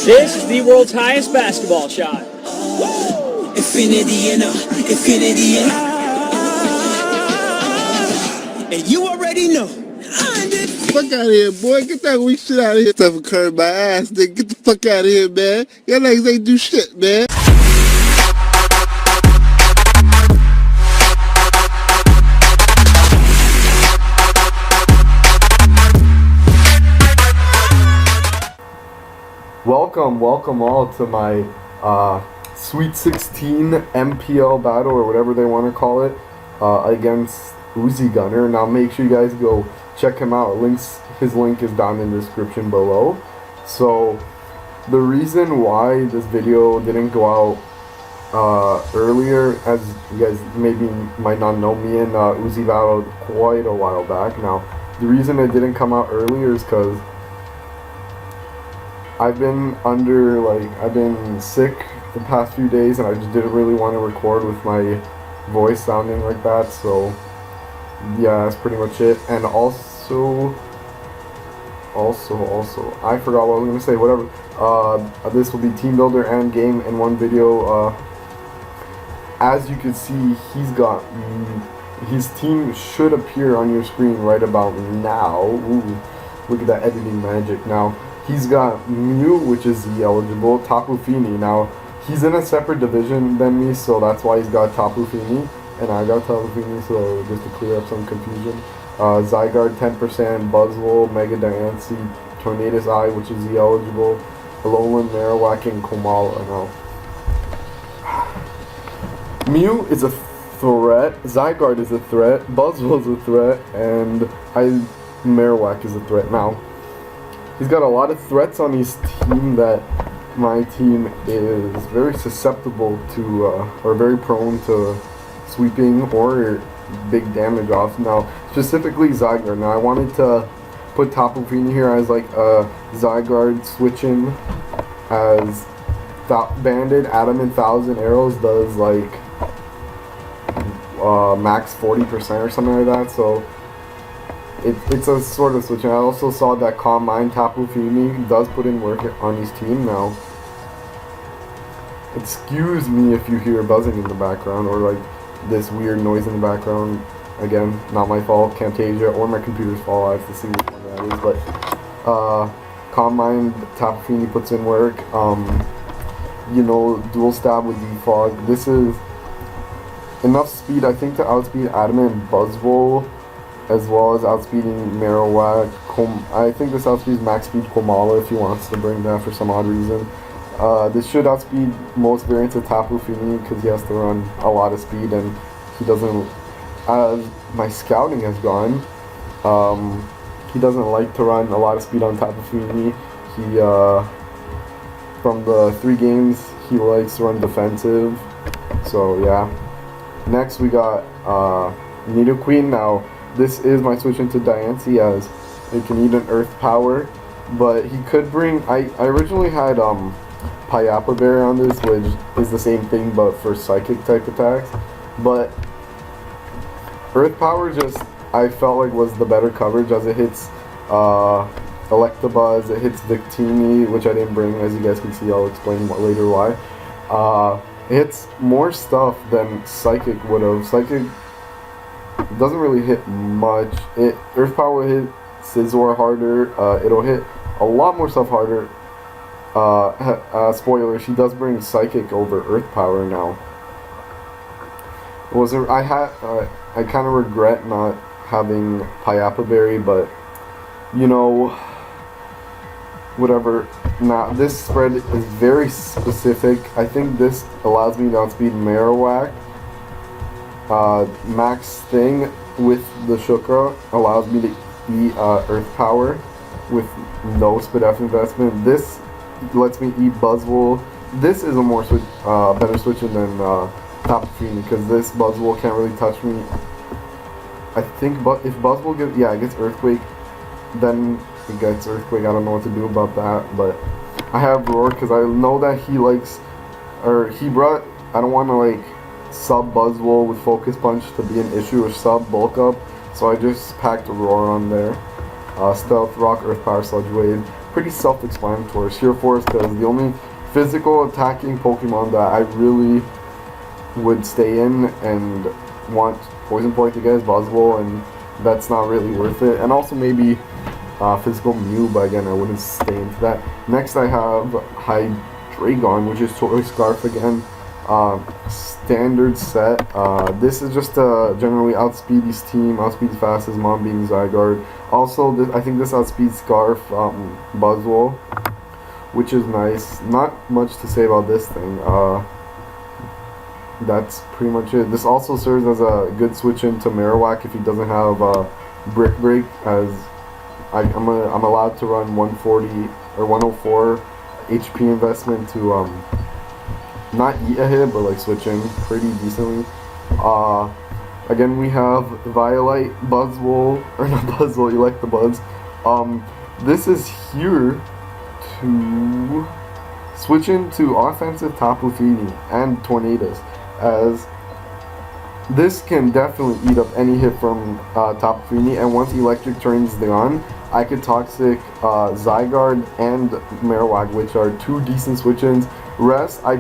This is the world's highest basketball shot. Infinity infinity and you already know. Fuck out of here, boy. Get that weak shit out of here. Stuff occurred my ass, nigga. Get the fuck out of here, man. Y'all niggas ain't do shit, man. Welcome all to my Sweet 16 NPL battle, or whatever they want to call it, against Uzi Gunner. Now make sure you guys go check him out. His link is down in the description below. So the reason why this video didn't go out earlier, as you guys maybe might not know, me and Uzi battled quite a while back. Now the reason it didn't come out earlier is because I've been sick the past few days, and I just didn't really want to record with my voice sounding like that. So yeah, that's pretty much it. And also I forgot what I was gonna say. Whatever. This will be team builder and game in one video. As you can see, his team should appear on your screen right about now. Ooh, look at that editing magic. Now he's got Mew, which is Z eligible, Tapu Fini. Now he's in a separate division than me, so that's why he's got Tapu Fini, and I got Tapu Fini. So just to clear up some confusion, Zygarde 10%, Buzzwole, Mega Diancie, Tornadus Eye, which is Z eligible, Alolan, Marowak, and Komala. Now Mew is a threat, Zygarde is a threat, Buzzwole is a threat, and Marowak is a threat. Now he's got a lot of threats on his team that my team is very susceptible to, or very prone to sweeping or big damage off. Now, specifically Zygarde. Now, I wanted to put Tapu Fini here as like a Zygarde switch-in, as Banded Adamant 1000 Arrows does like max 40% or something like that. So it's a sort of switch. And I also saw that Calm Mind Tapu Fini does put in work on his team now. Excuse me if you hear buzzing in the background, or like this weird noise in the background. Again, not my fault, Camtasia or my computer's fault. I have to see which one that is. But Calm Mind Tapu Fini puts in work. You know, dual stab with Defog. This is enough speed, I think, to outspeed Adamant and Buzzwole, as well as outspeeding Marowak. I think this outspeeds max speed Komala if he wants to bring that for some odd reason. This should outspeed most variants of Tapu Fini because he has to run a lot of speed, and he doesn't, as my scouting has gone, he doesn't like to run a lot of speed on Tapu Fini. He, from the 3 games, he likes to run defensive. So yeah. Next we got Nidoqueen. Now this is my switch into Diancie, as it can eat an Earth Power, but he could bring. I originally had Payapa Berry on this, which is the same thing but for Psychic type attacks. But Earth Power just, I felt like, was the better coverage, as it hits Electabuzz, it hits Victini, which I didn't bring, as you guys can see. I'll explain later why. It hits more stuff than Psychic would have. Psychic doesn't really hit much. Earth Power hit Scizor harder. It'll hit a lot more stuff harder. Spoiler: she does bring Psychic over Earth Power now. I kind of regret not having Payapa Berry, but you know, whatever. Now this spread is very specific. I think this allows me to outspeed Marowak. Max Thing with the Shukra allows me to eat Earth Power with no Spadef investment. This lets me eat Buzzwole. This is a more better switching than Tapu Fini, because this Buzzwole can't really touch me. I think, but if Buzzwole gets Earthquake, then it gets Earthquake. I don't know what to do about that, but I have Roar because I know that he likes, or he brought. I don't want to like sub Buzzwole with Focus Punch to be an issue, or sub Bulk Up, so I just packed Roar on there. Stealth Rock, Earth Power, Sludge Wave. pretty self-explanatory. Sheer Force, because the only physical attacking Pokemon that I really would stay in and want Poison Point to get is Buzzwole, and that's not really worth it. And also maybe physical Mew, but again, I wouldn't stay into that. Next I have Hydreigon, which is Toy Scarf again. Standard set. This is just to generally outspeed his team, outspeed his fastest, Mom being Zygarde. Also, I think this outspeeds Scarf Buzzwole, which is nice. Not much to say about this thing. That's pretty much it. This also serves as a good switch into Marowak if he doesn't have Brick Break, as I'm allowed to run 140 or 104 HP investment to not eat a hit, but like switch in pretty decently. Again, we have Violite, Buzzwole, or not Buzzwole, Electabuzz. This is here to switch into offensive Tapu Fini and Tornadus, as this can definitely eat up any hit from Tapu Fini, and once Electric turns on, I could Toxic Zygarde and Marowak, which are two decent switch-ins. Rest, I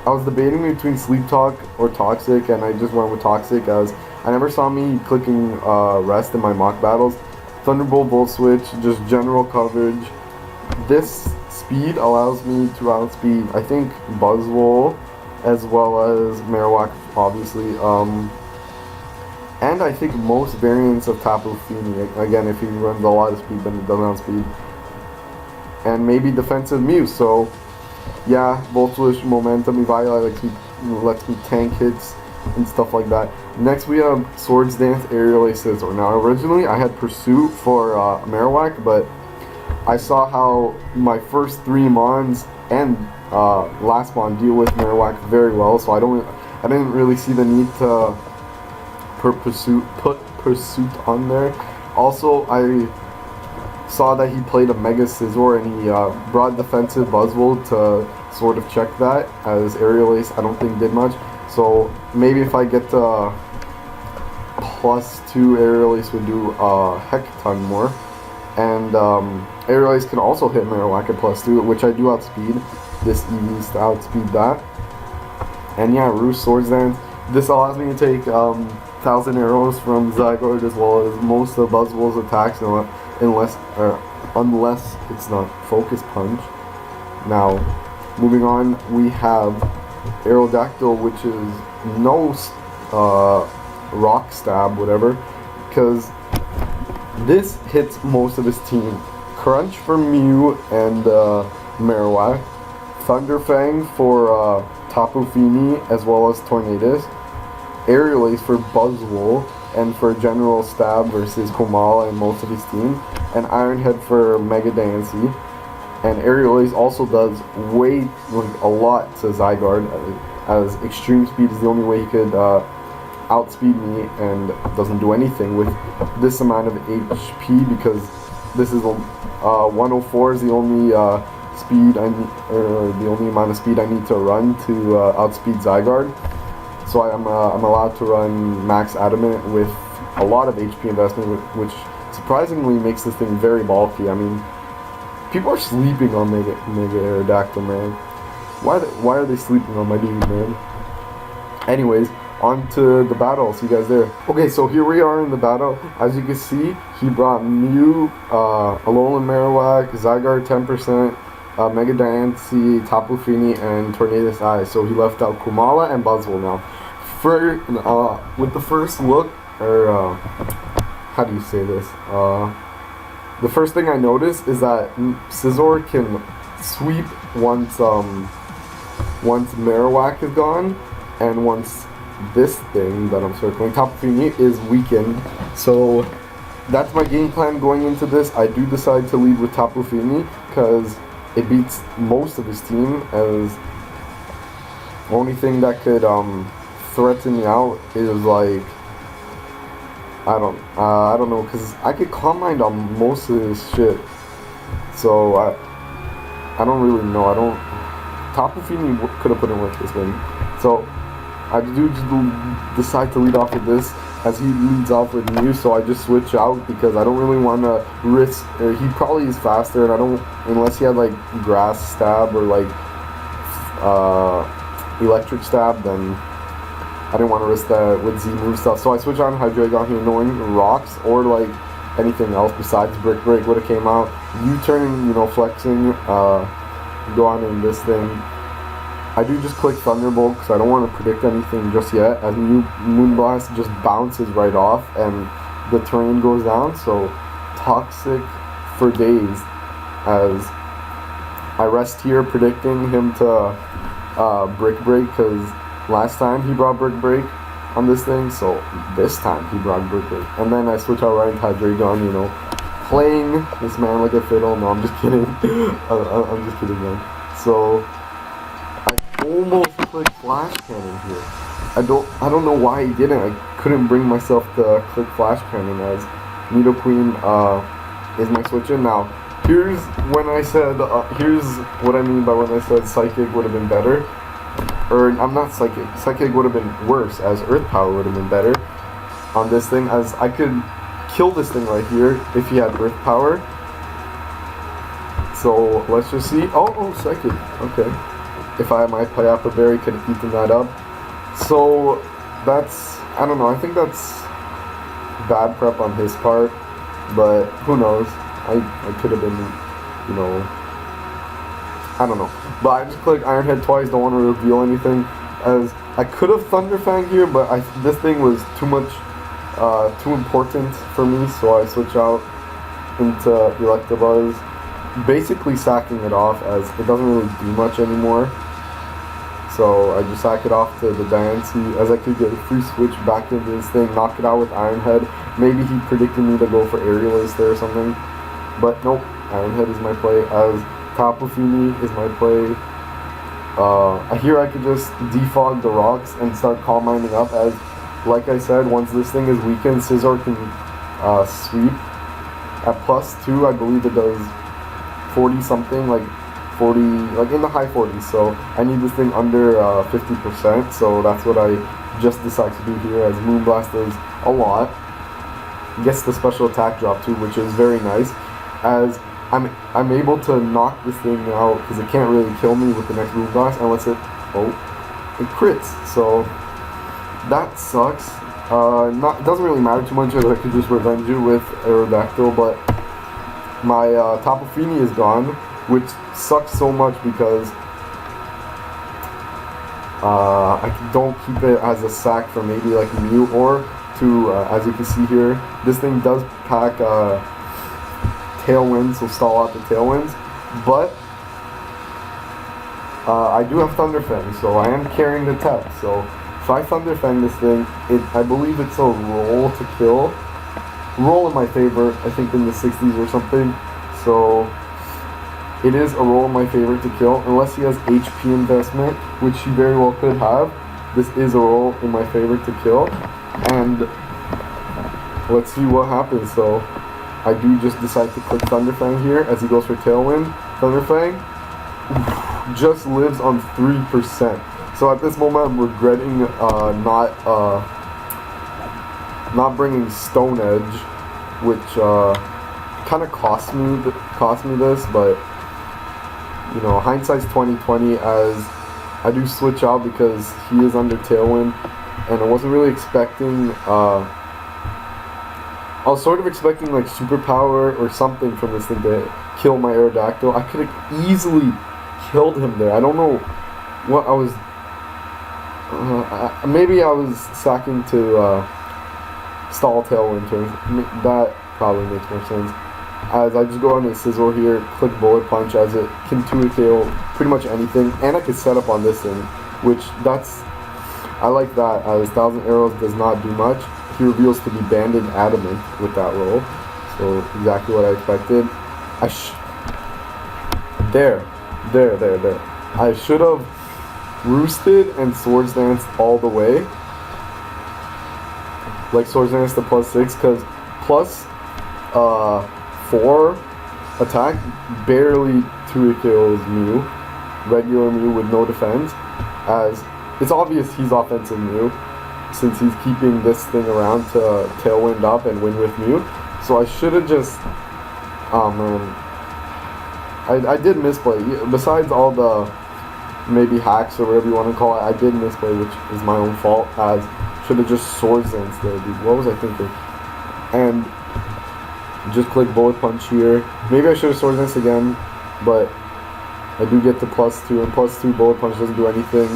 was debating between Sleep Talk or Toxic, and I just went with Toxic, as I never saw me clicking Rest in my mock battles. Thunderbolt, Volt Switch, just general coverage. This speed allows me to outspeed, I think, Buzzwole, as well as Marowak, obviously. And I think most variants of Tapu Fini, again, if he runs a lot of speed, then he doesn't outspeed. And maybe defensive Mew, so yeah, Volt Switch, Momentum, Violet lets me tank hits and stuff like that. Next we have Swords Dance, Aerial Ace, Scizor. Now originally I had Pursuit for Marowak, but I saw how my first three Mons and last Mon deal with Marowak very well, so I didn't really see the need to put Pursuit on there. Also, I saw that he played a Mega Scizor, and he brought defensive Buzzwole to sort of check that, as Aerial Ace I don't think did much. So maybe if I get +2, Aerial Ace would do a heck ton more. And Aerial Ace can also hit Marowak at +2, which I do outspeed. This EV needs to outspeed that. And yeah, Roost, Swords Dance. This allows me to take 1,000 arrows from Zygarde, as well as most of Buzzwole's attacks, unless it's not Focus Punch. Now, moving on, we have Aerodactyl, which is no Rock Stab, whatever, because this hits most of his team. Crunch for Mew and Marowak, Thunderfang for Tapu Fini, as well as Tornadus, Aerial Ace for Buzzwole, and for General Stab versus Komala and most of his team, and Iron Head for Mega Dancey. And Aerial Ace also does a lot to Zygarde, as Extreme Speed is the only way he could outspeed me, and doesn't do anything with this amount of HP, because this is 104 is the only speed I need, or the only amount of speed I need to run to outspeed Zygarde. So I'm allowed to run Max Adamant with a lot of HP investment, which surprisingly makes this thing very bulky. I mean, people are sleeping on Mega Aerodactyl, man. Why are they sleeping on my dude, man? Anyways, on to the battle. I'll see you guys there. Okay, so here we are in the battle. As you can see, he brought Mew, Alolan Marowak, Zygarde 10%, Mega Dancey, Tapu Fini, and Tornadus Eye. So he left out Komala and Buzzwole now. With the first look, or how do you say this? The first thing I noticed is that Scizor can sweep once Marowak is gone, and once this thing that I'm circling, Tapu Fini, is weakened. So that's my game plan going into this. I do decide to lead with Tapu Fini because it beats most of his team, as the only thing that could threaten me out is like, I don't know, because I could Calm Mind on most of this shit. So I don't really know. Tapu Fini could have put in work this win. So I do decide to lead off with this. as he leads off with Mew, so I just switch out because I don't really want to risk. He probably is faster, and I don't, unless he had like grass stab or like electric stab, then I didn't want to risk that with Z move stuff. So I switch on Hydreigon here, knowing rocks or like anything else besides Brick Break would have came out. U-turning, you know, flexing, go on in this thing. I do just click Thunderbolt because I don't want to predict anything just yet, as Moonblast just bounces right off and the terrain goes down. So Toxic for days, as I rest here predicting him to Brick Break, because last time he brought Brick Break on this thing, so this time he brought Brick Break. And then I switch out right into Hydreigon, you know, playing this man like a fiddle. No, I'm just kidding. I'm just kidding, man. So I almost clicked Flash Cannon here. I don't know why he didn't. I couldn't bring myself to click Flash Cannon, as Nidoqueen is my switch in. Now, here's when I said, here's what I mean by when I said Psychic would have been better. Or, I'm not Psychic. Psychic would have been worse, as Earth Power would have been better on this thing, as I could kill this thing right here if he had Earth Power. So, let's just see. Oh, Psychic. Okay. If I had my Payapa Berry, could have eaten that up. So, that's, I don't know, I think that's bad prep on his part, but who knows. I could have been, you know, I don't know. But I just clicked Iron Head twice, don't want to reveal anything, as I could have Thunderfang here, but this thing was too much, too important for me, so I switch out into Electabuzz, basically sacking it off, as it doesn't really do much anymore. So I just sack it off to the Diancie, as I could get a free switch back into this thing, knock it out with Iron Head. Maybe he predicted me to go for Aerial Ace there or something, but nope, Iron Head is my play, as Tapu Fini is my play. Here I could just defog the rocks and start Calm Minding up, as, like I said, once this thing is weakened, Scizor can sweep. At +2, I believe it does 40 something, like 40, like in the high 40s, so I need this thing under 50%, so that's what I just decided to do here, as Moonblast does a lot. Gets the special attack drop too, which is very nice, as I'm able to knock this thing out, because it can't really kill me with the next Moonblast unless it crits, so that sucks. It doesn't really matter too much, as I could just revenge it with Aerodactyl, but my Tapu Fini is gone, which sucks so much because I don't keep it as a sack for maybe like Mew, or to, as you can see here, this thing does pack Tailwind, so stall out the Tailwinds, but I do have Thunderfang, so I am carrying the tech, so if I Thunderfang this thing, I believe it's a roll to kill. Roll in my favor, I think in the 60s or something, so it is a roll in my favor to kill, unless he has HP investment, which he very well could have. This is a roll in my favor to kill, and let's see what happens. So I do just decide to click Thunderfang here, as he goes for Tailwind. Thunderfang just lives on 3%. So at this moment I'm regretting not bringing Stone Edge, which kind of cost me this, but you know, hindsight's 20/20, as I do switch out because he is under Tailwind, and I wasn't really expecting, I was sort of expecting like Superpower or something from this thing to kill my Aerodactyl. I could have easily killed him there. I don't know what I was, maybe I was sacking to stall Tailwind turns. That probably makes more sense. As I just go on to Scizor here, click Bullet Punch, as it can 2-KO pretty much anything, and I can set up on this thing, which I like that, as 1000 Arrows does not do much. He reveals to be Banded Adamant with that roll, so exactly what I expected. There. I should have Roosted and Swords Dance all the way, like Swords Dance to +6, because +4 attack barely 2-KOs Mew, regular Mew with no defense, as it's obvious he's offensive Mew, since he's keeping this thing around to tailwind up and win with mute. So I should have just, oh man, I did misplay. Besides all the maybe hacks or whatever you want to call it, I did misplay, which is my own fault, as should have just swords instead, dude. What was I thinking? And just click bullet punch here. Maybe I should have swords dance again, but I do get the +2, and +2 bullet punch doesn't do anything,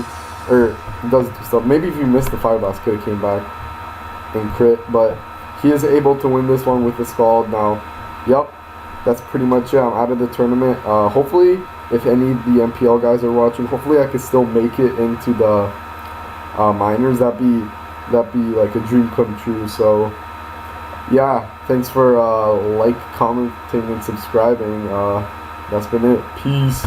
or it does do stuff. Maybe if you missed the fire blast, could have came back and crit, but he is able to win this one with the Scald. Now, yep, that's pretty much it. I'm out of the tournament. Hopefully, if any of the NPL guys are watching, hopefully I can still make it into the minors. That'd be like a dream come true. So yeah, thanks for commenting and subscribing. That's been it. Peace.